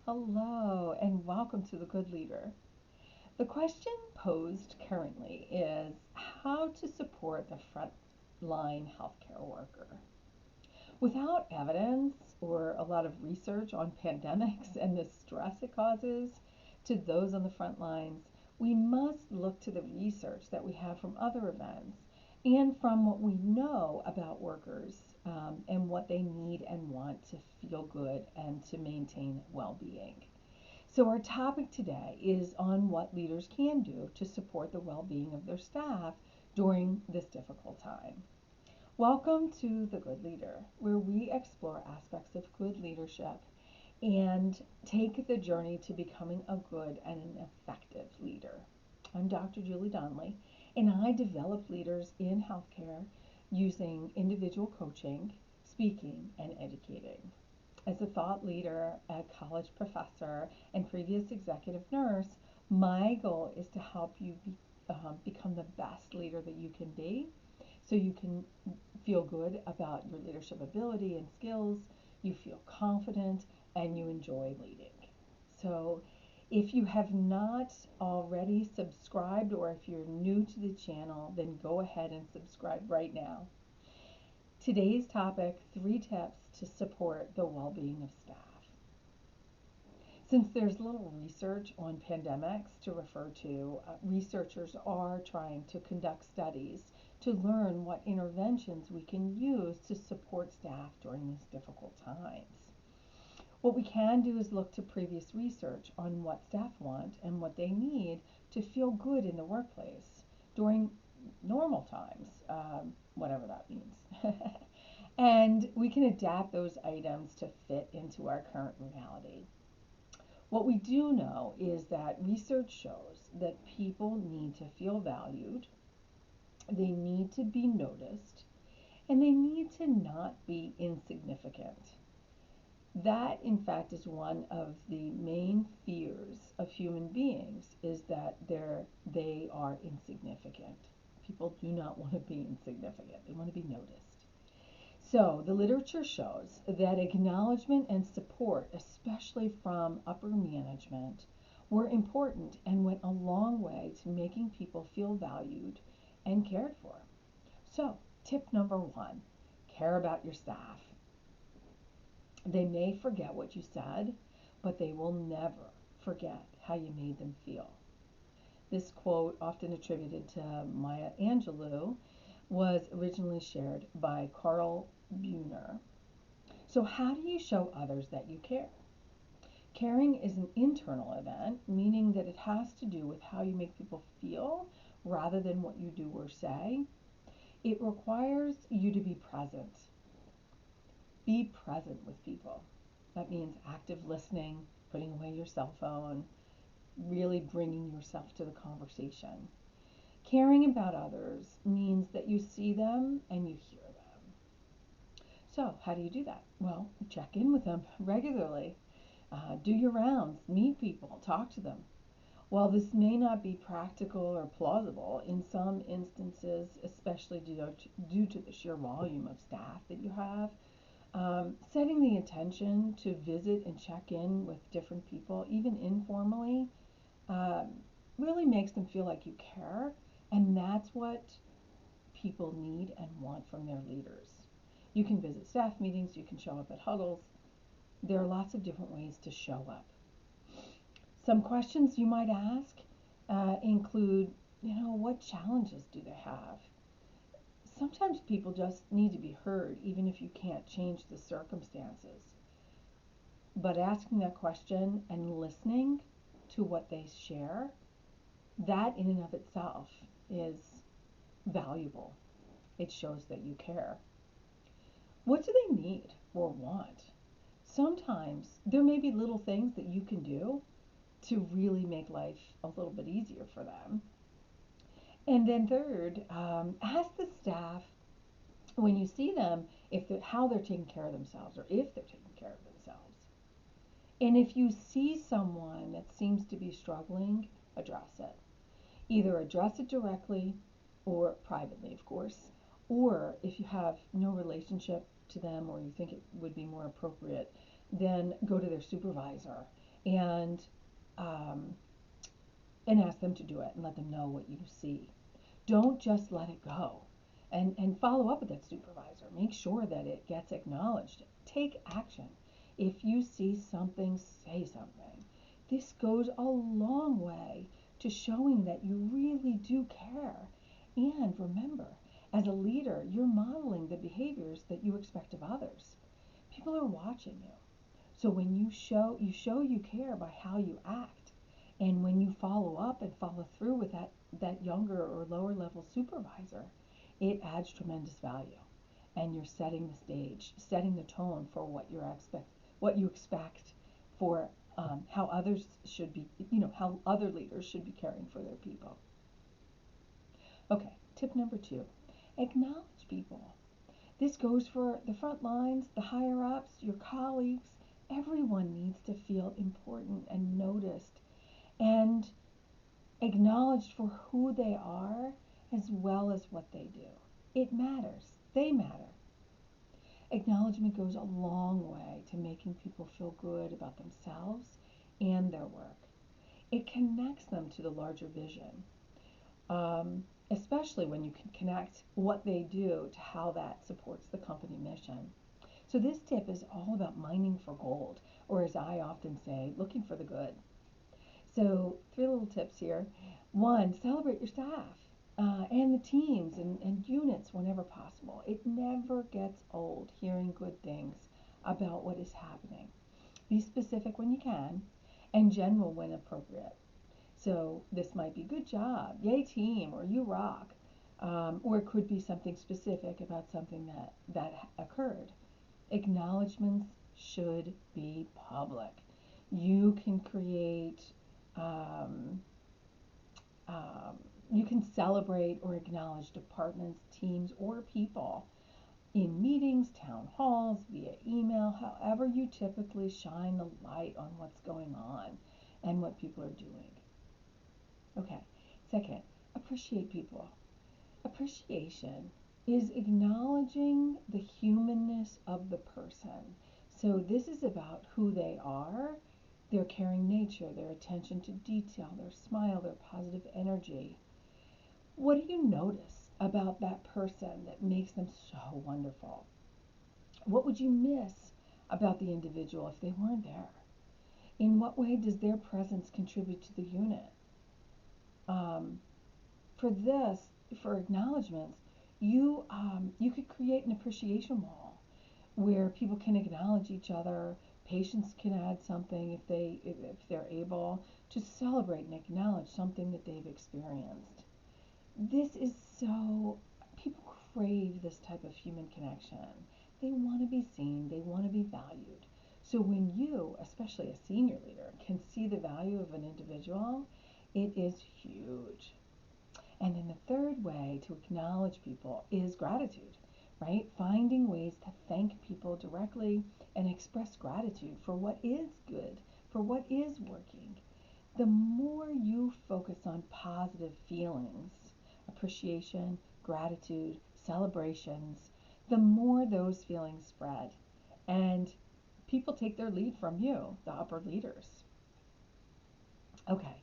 Hello, and welcome to The Good Leader. The question posed currently is how to support the frontline healthcare worker. Without evidence or a lot of research on pandemics and the stress it causes to those on the front lines, we must look to the research that we have from other events and from what we know about workers and what they need and want to feel good and to maintain well being. So, our topic today is on what leaders can do to support the well being of their staff during this difficult time. Welcome to The Good Leader, where we explore aspects of good leadership and take the journey to becoming a good and an effective leader. I'm Dr. Julie Donnelly, and I develop leaders in healthcare using individual coaching, speaking, and educating. As a thought leader, a college professor, and previous executive nurse, my goal is to help you become the best leader that you can be so you can feel good about your leadership ability and skills, you feel confident, and you enjoy leading. So, if you have not already subscribed or if you're new to the channel, then go ahead and subscribe right now. Today's topic, 3 tips to support the well-being of staff. Since there's little research on pandemics to refer to, researchers are trying to conduct studies to learn what interventions we can use to support staff during these difficult times. What we can do is look to previous research on what staff want and what they need to feel good in the workplace during normal times, whatever that means. And we can adapt those items to fit into our current reality. What we do know is that research shows that people need to feel valued, they need to be noticed, and they need to not be insignificant. That, in fact, is one of the main fears of human beings is that they are insignificant. People do not want to be insignificant. They want to be noticed. So, the literature shows that acknowledgement and support, especially from upper management, were important and went a long way to making people feel valued and cared for. So, tip number 1, care about your staff. They may forget what you said, but they will never forget how you made them feel. This quote, often attributed to Maya Angelou, was originally shared by Carl Buhner. So, how do you show others that you care? Caring is an internal event, meaning that it has to do with how you make people feel rather than what you do or say. It requires you to be present. Be present with people. That means active listening, putting away your cell phone, really bringing yourself to the conversation. Caring about others means that you see them and you hear them. So, how do you do that? Well, check in with them regularly. Do your rounds, meet people, talk to them. While this may not be practical or plausible, in some instances, especially due to the sheer volume of staff that you have, setting the intention to visit and check in with different people, even informally, um, really makes them feel like you care, and that's what people need and want from their leaders. You can visit staff meetings, you can show up at huddles. There are lots of different ways to show up. Some questions you might ask include, what challenges do they have? Sometimes people just need to be heard, even if you can't change the circumstances. But asking that question and listening to what they share, that in and of itself is valuable. It shows that you care. What do they need or want? Sometimes there may be little things that you can do to really make life a little bit easier for them. And then third, ask the staff when you see them how they're taking care of themselves or if they're taking care of themselves. And if you see someone that seems to be struggling, address it. Either address it directly or privately, of course, or if you have no relationship to them or you think it would be more appropriate, then go to their supervisor and um, and ask them to do it and let them know what you see. Don't just let it go. And follow up with that supervisor. Make sure that it gets acknowledged. Take action. If you see something, say something. This goes a long way to showing that you really do care. And remember, as a leader, you're modeling the behaviors that you expect of others. People are watching you. So when you show you care by how you act. And when you follow up and follow through with that younger or lower level supervisor, it adds tremendous value. And you're setting the stage, setting the tone for what you expect for how others should be, how other leaders should be caring for their people. Okay, tip number 2, acknowledge people. This goes for the front lines, the higher ups, your colleagues. Everyone needs to feel important and noticed and acknowledged for who they are as well as what they do. It matters. They matter. Acknowledgement goes a long way to making people feel good about themselves and their work. It connects them to the larger vision, especially when you can connect what they do to how that supports the company mission. So this tip is all about mining for gold, or as I often say, looking for the good. So 3 little tips here. 1, celebrate your staff and the teams and units whenever possible. It never gets old hearing good things about what is happening. Be specific when you can and general when appropriate. So this might be good job, yay team, or you rock, or it could be something specific about something that occurred. Acknowledgments should be public. You can create um, you can celebrate or acknowledge departments, teams, or people in meetings, town halls, via email, however you typically shine the light on what's going on and what people are doing. Okay, 2nd, appreciate people. Appreciation is acknowledging the humanness of the person. So this is about who they are, their caring nature, their attention to detail, their smile, their positive energy. What do you notice about that person that makes them so wonderful? What would you miss about the individual if they weren't there? In what way does their presence contribute to the unit? Um, for this, for acknowledgments, you could create an appreciation wall where people can acknowledge each other. Patients can add something if they're able to celebrate and acknowledge something that they've experienced. This is so People crave this type of human connection. They want to be seen, they want to be valued. So when you, especially a senior leader, can see the value of an individual, it is huge. And then the third way to acknowledge people is gratitude, right? Finding ways to thank people directly and express gratitude for what is good, for what is working. The more you focus on positive feelings, appreciation, gratitude, celebrations, the more those feelings spread. And people take their lead from you, the upper leaders. Okay,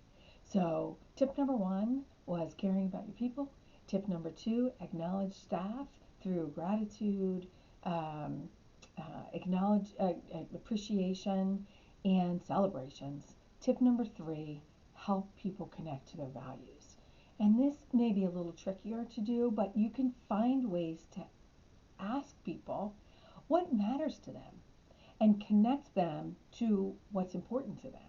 so tip number 1 was caring about your people. Tip number 2, acknowledge staff through gratitude, um, acknowledge appreciation, and celebrations. Tip number 3, help people connect to their values. And this may be a little trickier to do, but you can find ways to ask people what matters to them and connect them to what's important to them.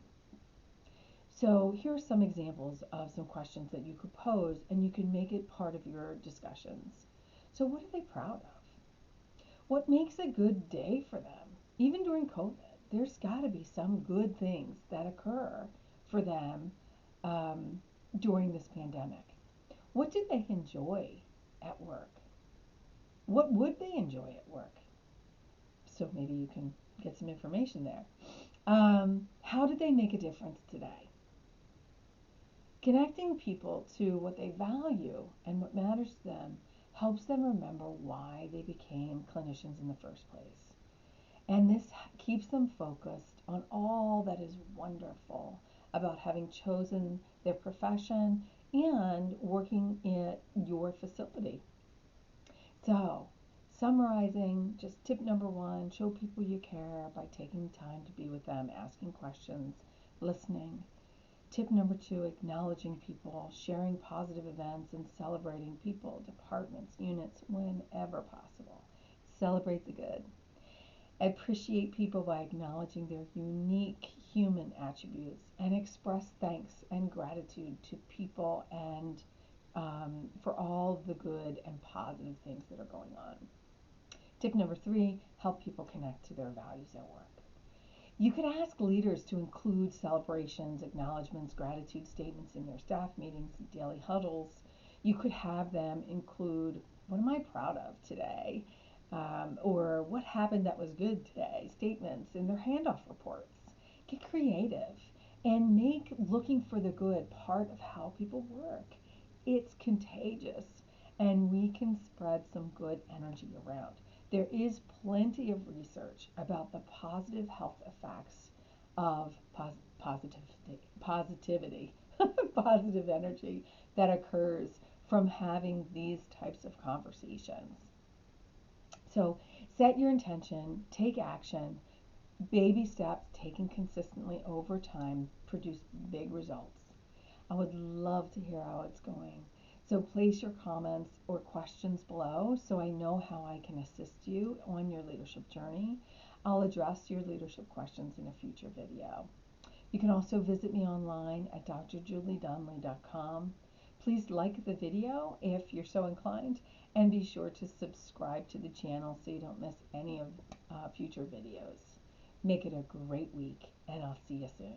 So here are some examples of some questions that you could pose, and you can make it part of your discussions. So what are they proud of? What makes a good day for them? Even during COVID, there's got to be some good things that occur for them during this pandemic. What did they enjoy at work? What would they enjoy at work? So maybe you can get some information there. How did they make a difference today? Connecting people to what they value and what matters to them helps them remember why they became clinicians in the first place. And this keeps them focused on all that is wonderful about having chosen their profession and working at your facility. So, summarizing, just tip number one, show people you care by taking time to be with them, asking questions, listening. Tip number two, acknowledging people, sharing positive events, and celebrating people, departments, units whenever possible. Celebrate the good. Appreciate people by acknowledging their unique human attributes and express thanks and gratitude to people and for all the good and positive things that are going on. Tip number three, help people connect to their values at work. You could ask leaders to include celebrations, acknowledgments, gratitude statements in their staff meetings, daily huddles. You could have them include, what am I proud of today? Or what happened that was good today, statements in their handoff reports. Get creative and make looking for the good part of how people work. It's contagious and we can spread some good energy around. There is plenty of research about the positive health effects of positivity, positive energy that occurs from having these types of conversations. So set your intention, take action. Baby steps taken consistently over time produce big results. I would love to hear how it's going. So place your comments or questions below so I know how I can assist you on your leadership journey. I'll address your leadership questions in a future video. You can also visit me online at drjuliedunley.com. Please like the video if you're so inclined, and be sure to subscribe to the channel so you don't miss any of future videos. Make it a great week, and I'll see you soon.